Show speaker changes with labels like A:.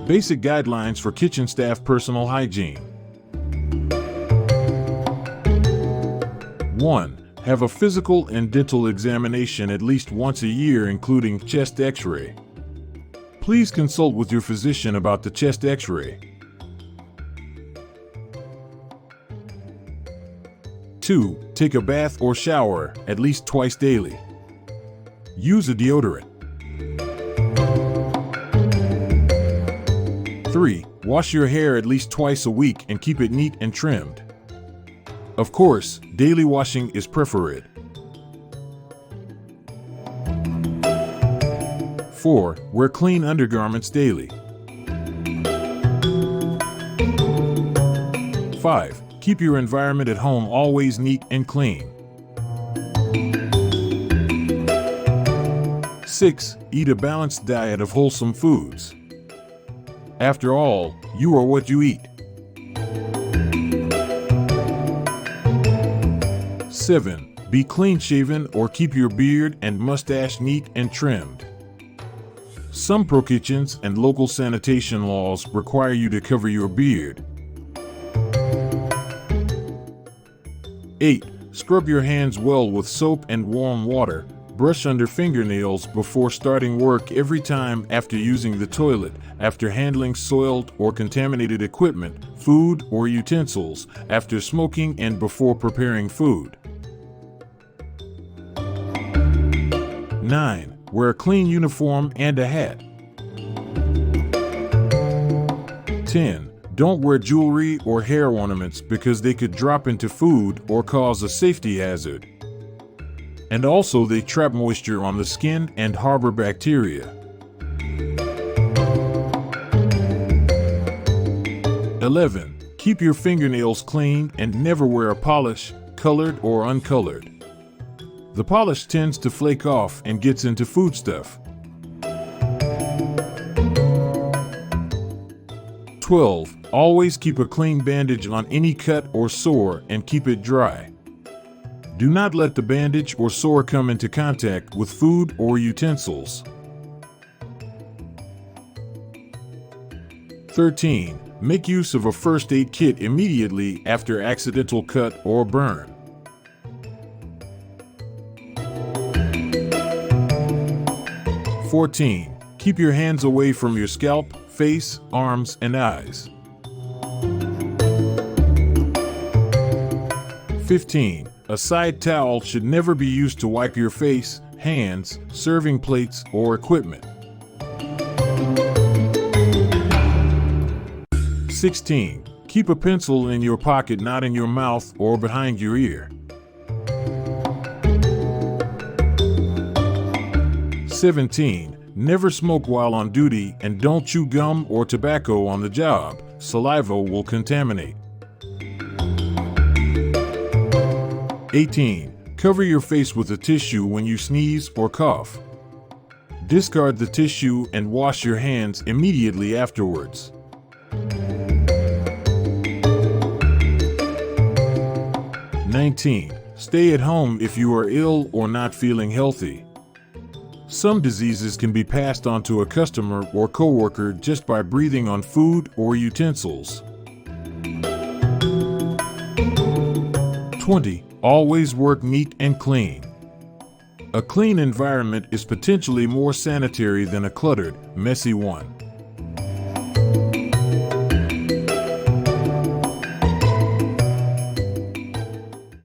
A: Basic guidelines for kitchen staff personal hygiene. 1. Have a physical and dental examination at least once a year, including chest x-ray. Please consult with your physician about the chest x-ray. 2. Take a bath or shower at least twice daily. Use a deodorant. 3. Wash your hair at least twice a week and keep it neat and trimmed. Of course, daily washing is preferred. 4. Wear clean undergarments daily. 5. Keep your environment at home always neat and clean. 6. Eat a balanced diet of wholesome foods. After all, you are what you eat. 7. Be clean-shaven or keep your beard and mustache neat and trimmed. Some pro kitchens and local sanitation laws require you to cover your beard. 8. Scrub your hands well with soap and warm water. Brush under fingernails before starting work every time after using the toilet, after handling soiled or contaminated equipment, food or utensils, after smoking and before preparing food. 9. Wear a clean uniform and a hat. 10. Don't wear jewelry or hair ornaments because they could drop into food or cause a safety hazard. And also they trap moisture on the skin and harbor bacteria. 11. Keep your fingernails clean and never wear a polish, colored or uncolored. The polish tends to flake off and gets into foodstuff. 12. Always keep a clean bandage on any cut or sore and keep it dry. Do not let the bandage or sore come into contact with food or utensils. 13. Make use of a first aid kit immediately after accidental cut or burn. 14. Keep your hands away from your scalp, face, arms, and eyes. 15. A side towel should never be used to wipe your face, hands, serving plates, or equipment. 16. Keep a pencil in your pocket, not in your mouth or behind your ear. 17. Never smoke while on duty and don't chew gum or tobacco on the job. Saliva will contaminate. 18. Cover your face with a tissue when you sneeze or cough. Discard the tissue and wash your hands immediately afterwards. 19. Stay at home if you are ill or not feeling healthy. Some diseases can be passed on to a customer or coworker just by breathing on food or utensils. 20. Always work neat and clean. A clean environment is potentially more sanitary than a cluttered, messy one.